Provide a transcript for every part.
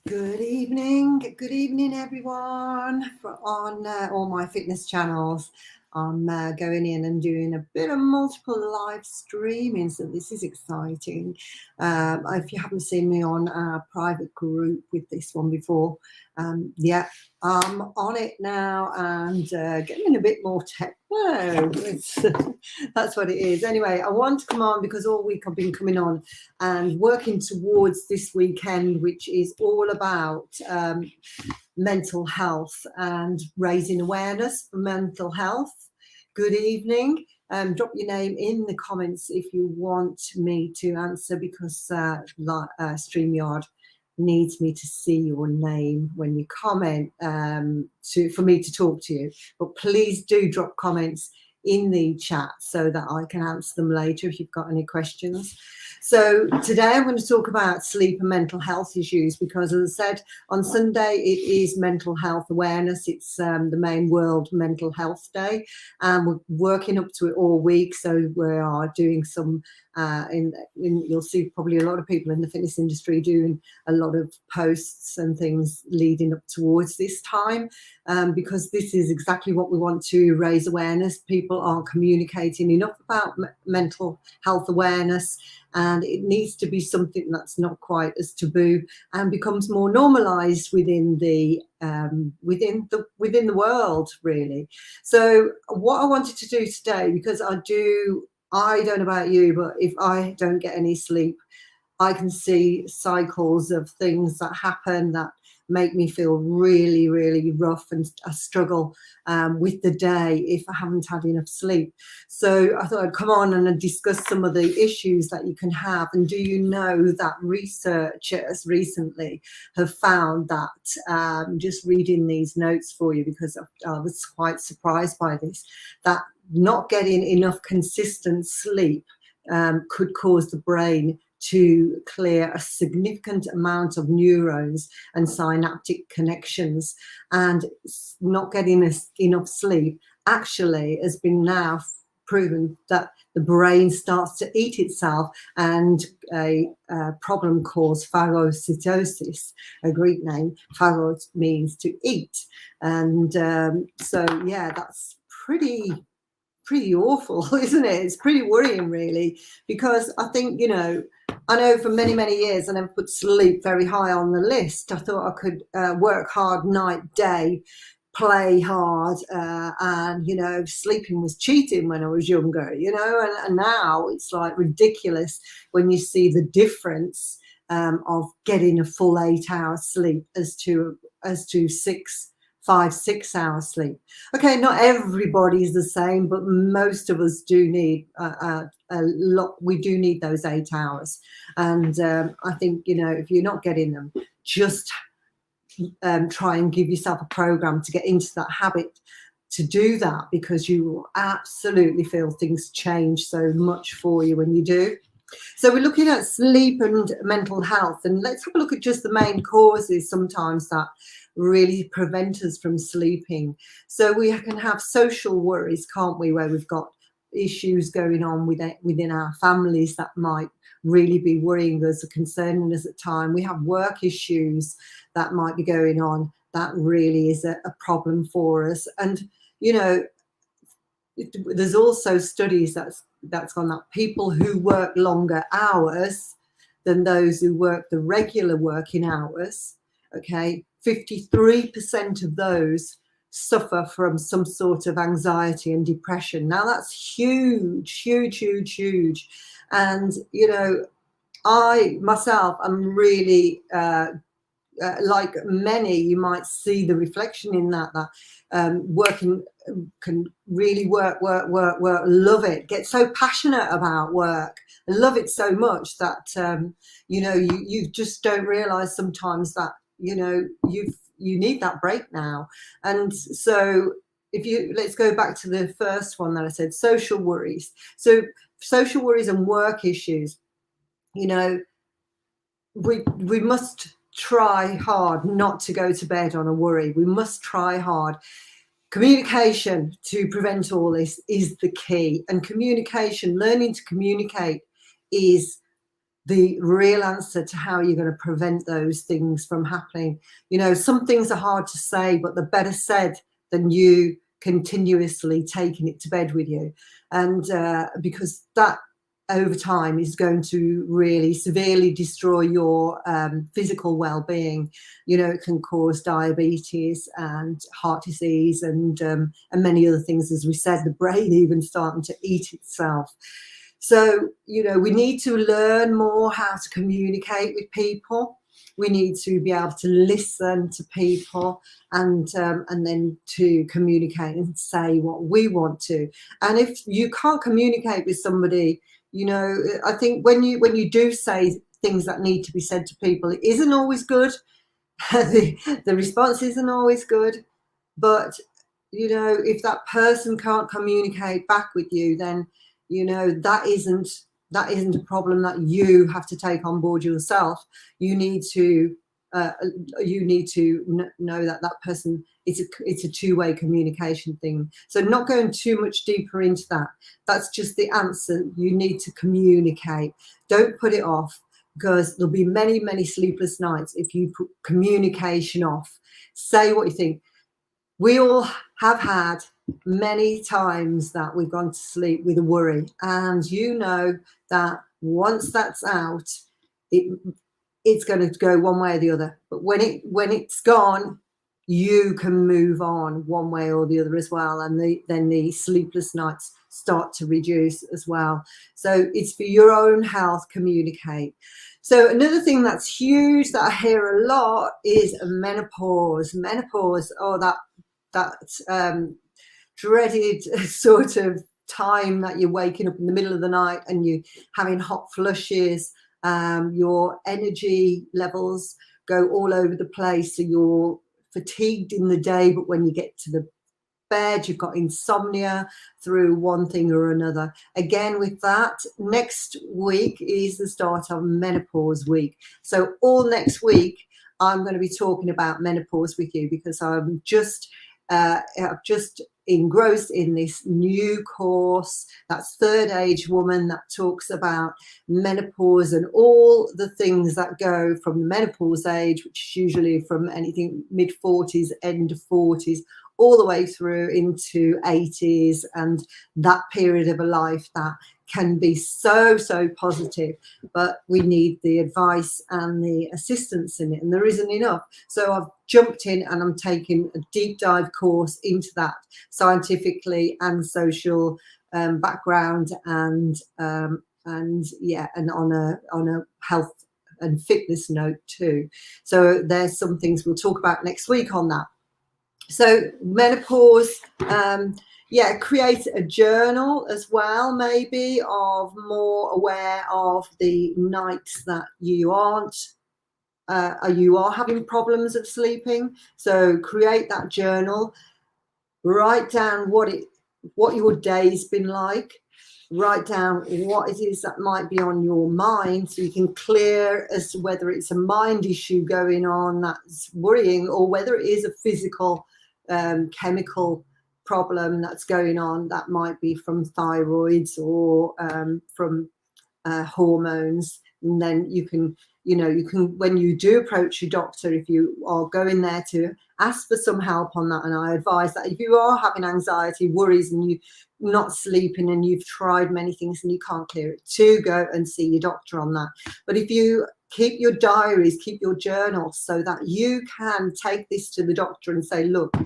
Good evening, everyone. On all my fitness channels, I'm going in and doing a bit of multiple live streaming, so this is exciting. If you haven't seen me on our private group with this one before, yeah, I'm on it now and getting a bit more techno. That's what it is. Anyway, I want to come on because all week I've been coming on and working towards this weekend, which is all about mental health and raising awareness for mental health. Good evening. Drop your name in the comments if you want me to answer, because StreamYard needs me to see your name when you comment for me to talk to you. But please do drop comments in the chat so that I can answer them later if you've got any questions. So today I'm going to talk about sleep and mental health issues because, as I said, on Sunday it is Mental Health Awareness. It's the main World Mental Health Day, and we're working up to it all week. So we are doing some you'll see probably a lot of people in the fitness industry doing a lot of posts and things leading up towards this time, because this is exactly what we want to raise awareness. People aren't communicating enough about mental health awareness, and it needs to be something that's not quite as taboo and becomes more normalized within the world, really. So what I wanted to do today, because I don't know about you, but if I don't get any sleep, I can see cycles of things that happen that make me feel really, really rough, and I struggle with the day if I haven't had enough sleep. So I thought I'd come on and discuss some of the issues that you can have. And do you know that researchers recently have found that, just reading these notes for you, because I was quite surprised by this, that not getting enough consistent sleep could cause the brain to clear a significant amount of neurons and synaptic connections. And not getting enough sleep actually has been now proven that the brain starts to eat itself, and a problem called phagocytosis, a Greek name. Phagos means to eat. And so, yeah, that's pretty awful, isn't it? It's pretty worrying, really, because I think, I know for many, many years I never put sleep very high on the list. I thought I could work hard night, day, play hard, and, sleeping was cheating when I was younger, and now it's like ridiculous when you see the difference of getting a full 8 hours sleep as to 5-6 hours sleep. Okay, not everybody is the same, but most of us do need a lot. We do need those 8 hours, and I think, if you're not getting them, just try and give yourself a program to get into that habit to do that, because you will absolutely feel things change so much for you when you do. So we're looking at sleep and mental health, and let's have a look at just the main causes sometimes that really prevent us from sleeping. So we can have social worries, can't we, where we've got issues going on within our families that might really be worrying us or concerning us at time. We have work issues that might be going on that really is a problem for us. And there's also studies that's on that people who work longer hours than those who work the regular working hours, okay, 53% of those suffer from some sort of anxiety and depression. Now that's huge. And I myself am really like many, you might see the reflection in that working can really work, love it, get so passionate about work, love it so much that you just don't realize sometimes that you need that break now. And so let's go back to the first one that I said, social worries. So social worries and work issues, we must try hard not to go to bed on a worry. We must try hard. Communication to prevent all this is the key. And communication, learning to communicate, is the real answer to how you're going to prevent those things from happening. You know, some things are hard to say, but they're better said than you continuously taking it to bed with you. And because that over time is going to really severely destroy your physical well-being. You know, it can cause diabetes and heart disease and many other things. As we said, the brain even starting to eat itself. So, you know, we need to learn more how to communicate with people. We need to be able to listen to people and then to communicate and say what we want to. And if you can't communicate with somebody, you know, I think when you do say things that need to be said to people, it isn't always good. The response isn't always good. But, you know, if that person can't communicate back with you, then, you know, that isn't a problem that you have to take on board yourself. You need to know that that person, it's a two-way communication thing. So not going too much deeper into that. That's just the answer. You need to communicate. Don't put it off, because there'll be many, many sleepless nights if you put communication off. Say what you think. We all have had many times that we've gone to sleep with a worry, and you know that once that's out, it's going to go one way or the other. But when it's gone, you can move on one way or the other as well, and then the sleepless nights start to reduce as well. So it's for your own health. Communicate. So another thing that's huge that I hear a lot is menopause. Menopause, oh, that dreaded sort of time that you're waking up in the middle of the night and you're having hot flushes. Your energy levels go all over the place, so you're fatigued in the day, but when you get to the bed, you've got insomnia through one thing or another. Again, with that, next week is the start of menopause week. So all next week, I'm going to be talking about menopause with you, because I've just engrossed in this new course, that's Third Age Woman, that talks about menopause and all the things that go from the menopause age, which is usually from anything mid-40s, end of 40s, all the way through into 80s, and that period of a life that can be so positive, but we need the advice and the assistance in it, and there isn't enough. So I've jumped in and I'm taking a deep dive course into that, scientifically and social background, and yeah, and on a health and fitness note too. So there's some things we'll talk about next week on that. So menopause, yeah, create a journal as well, maybe, of more aware of the nights that you are having problems of sleeping. So create that journal, write down what your day's been like, write down what it is that might be on your mind, so you can clear as to whether it's a mind issue going on that's worrying, or whether it is a physical chemical problem that's going on, that might be from thyroids or from hormones. And then you can when you do approach your doctor, if you are going there, to ask for some help on that. And I advise that if you are having anxiety, worries, and you're not sleeping, and you've tried many things and you can't clear it, to go and see your doctor on that. But if you keep your diaries, keep your journals, so that you can take this to the doctor and say, look,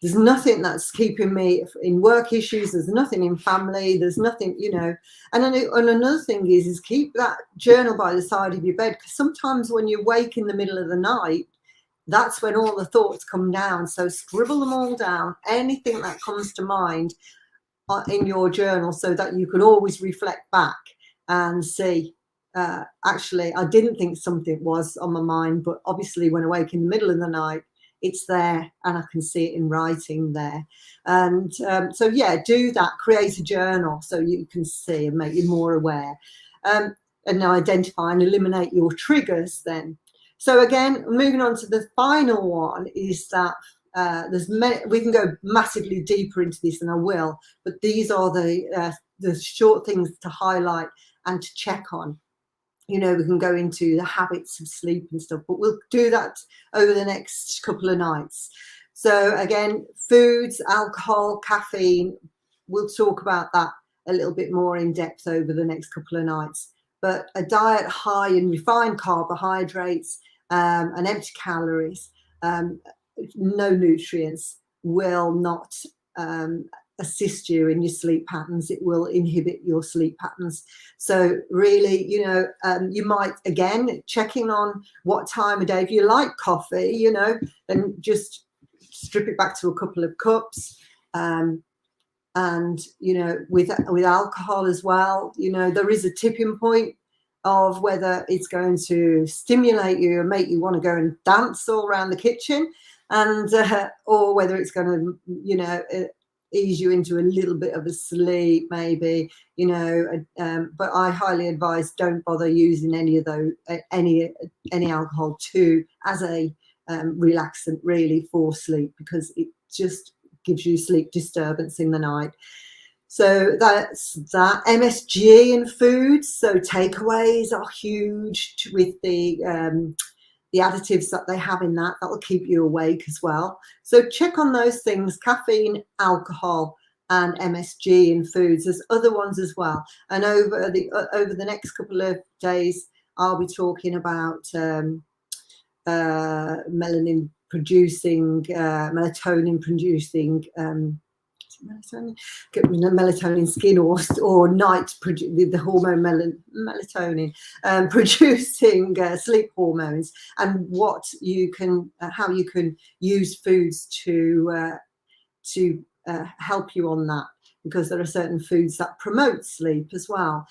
there's nothing that's keeping me in work issues, there's nothing in family, there's nothing, And another thing is keep that journal by the side of your bed, because sometimes when you wake in the middle of the night, that's when all the thoughts come down. So scribble them all down, anything that comes to mind in your journal, so that you can always reflect back and see, actually, I didn't think something was on my mind, but obviously when I wake in the middle of the night, it's there and I can see it in writing there. And so, yeah, do that. Create a journal so you can see and make you more aware, and identify and eliminate your triggers then. So again, moving on to the final one, is that we can go massively deeper into this, and I will, but these are the short things to highlight and to check on. you know, we can go into the habits of sleep and stuff, but we'll do that over the next couple of nights. So again, foods, alcohol, caffeine, we'll talk about that a little bit more in depth over the next couple of nights. But a diet high in refined carbohydrates and empty calories, no nutrients, will not assist you in your sleep patterns. It will inhibit your sleep patterns. So really, you know, you might, again, checking on what time of day. If you like coffee, you know, then just strip it back to a couple of cups. And, you know, with alcohol as well, you know, there is a tipping point of whether it's going to stimulate you and make you want to go and dance all around the kitchen, and or whether it's going to, you know, ease you into a little bit of a sleep, maybe, you know. But I highly advise, don't bother using any of those, any alcohol as a relaxant really for sleep, because it just gives you sleep disturbance in the night. So that's that. MSG in foods, so takeaways are huge with the additives that they have in that. That will keep you awake as well. So check on those things: caffeine, alcohol, and MSG in foods. There's other ones as well. And over the next couple of days, I'll be talking about melatonin producing melatonin skin or night the hormone melatonin producing sleep hormones, and what you can how you can use foods to help you on that, because there are certain foods that promote sleep as well.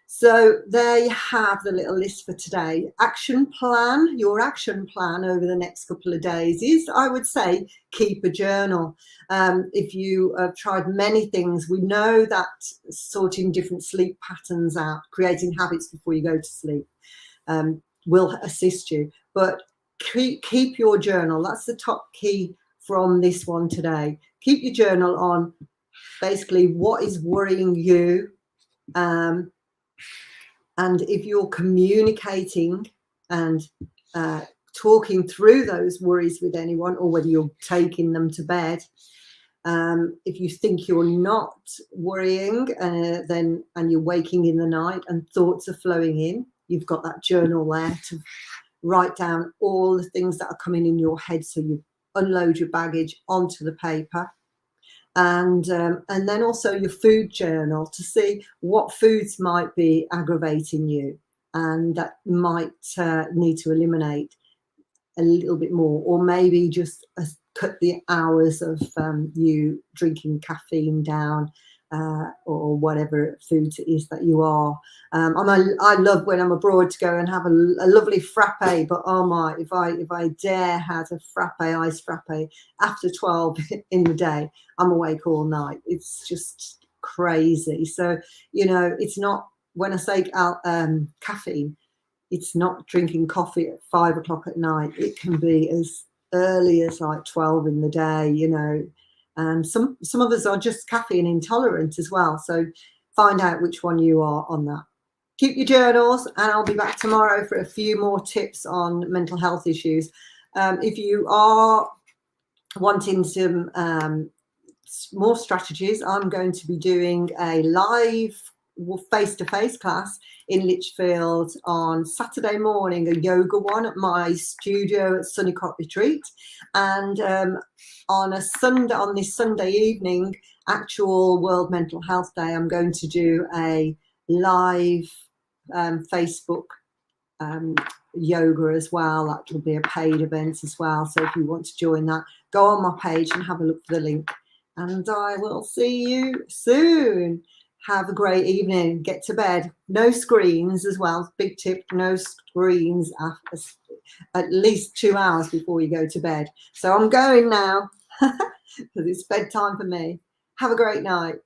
So there you have the little list for today. Action plan. Your action plan over the next couple of days is, I would say, keep a journal. If you have tried many things, we know that sorting different sleep patterns out, creating habits before you go to sleep, will assist you. But keep your journal. That's the top key from this one today. Keep your journal on basically what is worrying you. And if you're communicating and talking through those worries with anyone, or whether you're taking them to bed, if you think you're not worrying, then and you're waking in the night and thoughts are flowing in, you've got that journal there to write down all the things that are coming in your head, so you unload your baggage onto the paper. And then also your food journal, to see what foods might be aggravating you and that might need to eliminate a little bit more, or maybe just cut the hours of you drinking caffeine down, or whatever foods it is that you are. I love when I'm abroad to go and have a lovely frappe, but oh my, if I dare have a frappe, iced frappe after 12 in the day, I'm awake all night. It's just crazy. So, you know, it's not, when I say caffeine, it's not drinking coffee at 5 o'clock at night. It can be as early as like 12 in the day, you know. And some of us are just caffeine intolerant as well. So find out which one you are on that. Keep your journals, and I'll be back tomorrow for a few more tips on mental health issues. If you are wanting some more strategies, I'm going to be doing a live face-to-face class in Lichfield on Saturday morning, a yoga one at my studio at Sunnycott Retreat, and on this Sunday evening, actual World Mental Health Day, I'm going to do a live Facebook yoga as well. That will be a paid event as well, so if you want to join that, go on my page and have a look for the link, and I will see you soon. Have a great evening. Get to bed. No screens as well. Big tip, no screens at least 2 hours before you go to bed. So I'm going now because it's bedtime for me. Have a great night.